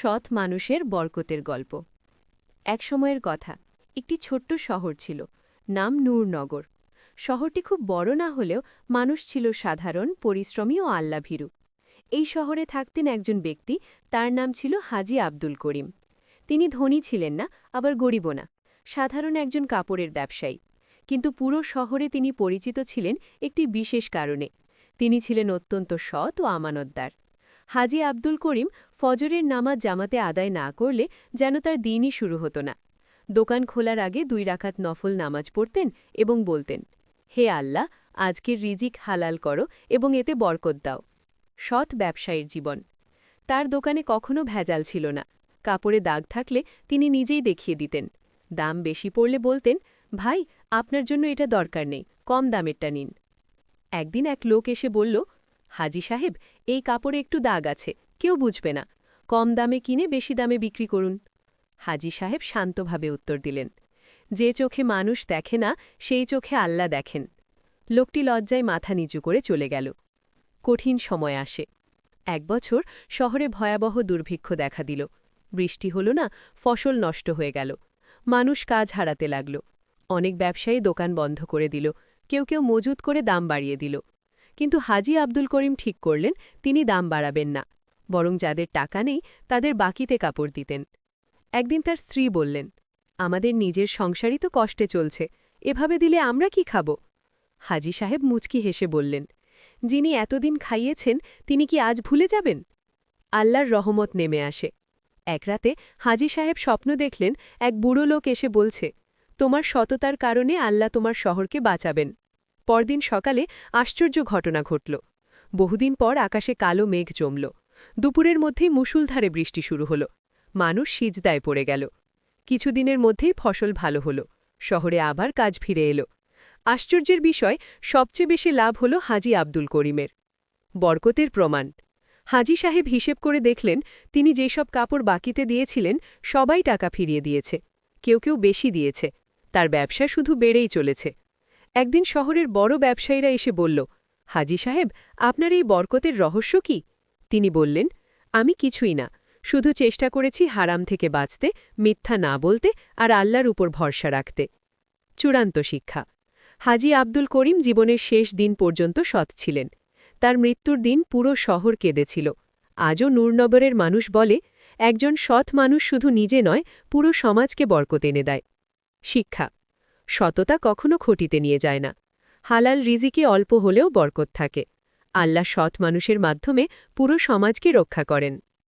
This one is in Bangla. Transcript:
সৎ মানুষের বরকতের গল্প। এক সময়ের কথা, একটি ছোট্ট শহর ছিল, নাম নূরনগর। শহরটি খুব বড় না হলেও মানুষ ছিল সাধারণ, পরিশ্রমী ও আল্লাভীরু। এই শহরে থাকতেন একজন ব্যক্তি, তার নাম ছিল হাজী আব্দুল করিম। তিনি ধনী ছিলেন না, আবার গরিবও না, সাধারণ একজন কাপড়ের ব্যবসায়ী। কিন্তু পুরো শহরে তিনি পরিচিত ছিলেন একটি বিশেষ কারণে। তিনি ছিলেন অত্যন্ত সৎ ও আমানতদার। হাজী আব্দুল করিম ফজরের নামাজ জামাতে আদায় না করলে যেন তার দিনই শুরু হতো না। দোকান খোলার আগে 2 রাকাত নফল নামাজ পড়তেন এবং বলতেন, হে আল্লাহ, আজকের রিজিক হালাল করো এবং এতে বরকত দাও। সৎ ব্যবসায়ীর জীবন। তার দোকানে কখনো ভেজাল ছিল না। কাপড়ে দাগ থাকলে তিনি নিজেই দেখিয়ে দিতেন। দাম বেশি পড়লে বলতেন, ভাই, আপনার জন্য এটা দরকার নেই, কম দামেরটা নিন। একদিন এক লোক এসে বলল, হাজী সাহেব, এই কাপড়ে একটু দাগ আছে, কেউ বুঝবে না, কম দামে কিনে বেশি দামে বিক্রি করুন। হাজী সাহেব শান্তভাবে উত্তর দিলেন, যে চোখে মানুষ দেখে না সেই চোখে আল্লাহ দেখেন। লোকটি লজ্জায় মাথা নিচু করে চলে গেল। কঠিন সময় আসে। 1 বছর শহরে ভয়াবহ দুর্ভিক্ষ দেখা দিল। বৃষ্টি হল না, ফসল নষ্ট হয়ে গেল। মানুষ কাজ হারাতে লাগল। অনেক ব্যবসায়ী দোকান বন্ধ করে দিল, কেউ কেউ মজুত করে দাম বাড়িয়ে দিল। কিন্তু হাজী আব্দুল করিম ঠিক করলেন তিনি দাম বাড়াবেন না, বরং যাদের টাকা নেই তাদের বাকিতে কাপড় দিতেন। একদিন তার স্ত্রী বললেন, আমাদের নিজের সংসারই তো কষ্টে চলছে, এভাবে দিলে আমরা কি খাব? হাজী সাহেব মুচকি হেসে বললেন, যিনি এতদিন খাইয়েছেন তিনি কি আজ ভুলে যাবেন? আল্লাহর রহমত নেমে আসে। এক রাতে হাজী সাহেব স্বপ্ন দেখলেন এক বুড়ো লোক এসে বলছে, তোমার সততার কারণে আল্লাহ তোমার শহরকে বাঁচাবেন। পরদিন সকালে আশ্চর্য ঘটনা ঘটল। বহুদিন পর আকাশে কালো মেঘ জমল। দুপুরের মধ্যেই মুষলধারে বৃষ্টি শুরু হল। মানুষ সিজদায় পড়ে গেল। কিছুদিনের মধ্যেই ফসল ভালো হল। শহরে আবার কাজ ফিরে এলো। আশ্চর্যের বিষয়, সবচেয়ে বেশি লাভ হল হাজী আব্দুল করিমের। বরকতের প্রমাণ। হাজী সাহেব হিসেব করে দেখলেন তিনি যেসব কাপড় বাকিতে দিয়েছিলেন সবাই টাকা ফিরিয়ে দিয়েছে, কেউ কেউ বেশি দিয়েছে। তার ব্যবসা শুধু বেড়েই চলেছে। একদিন শহরের বড় ব্যবসায়ীরা এসে বলল, হাজী সাহেব, আপনার এই বরকতের রহস্য কি? তিনি বললেন, আমি কিছুই না, শুধু চেষ্টা করেছি হারাম থেকে বাঁচতে, মিথ্যা না বলতে আর আল্লাহর উপর ভরসা রাখতে। চূড়ান্ত শিক্ষা। হাজী আব্দুল করিম জীবনের শেষ দিন পর্যন্ত সৎ ছিলেন। তার মৃত্যুর দিন পুরো শহর কেঁদেছিল। আজও নূরনগরের মানুষ বলে, একজন সৎ মানুষ শুধু নিজে নয়, পুরো সমাজকে বরকত এনে দেয়। শিক্ষা। সততা কখনো খটিতে নিয়ে যায় না। হালাল রিজিকে অল্প হলেও বরকত থাকে। আল্লাহ সৎ মানুষের মাধ্যমে পুরো সমাজকে রক্ষা করেন।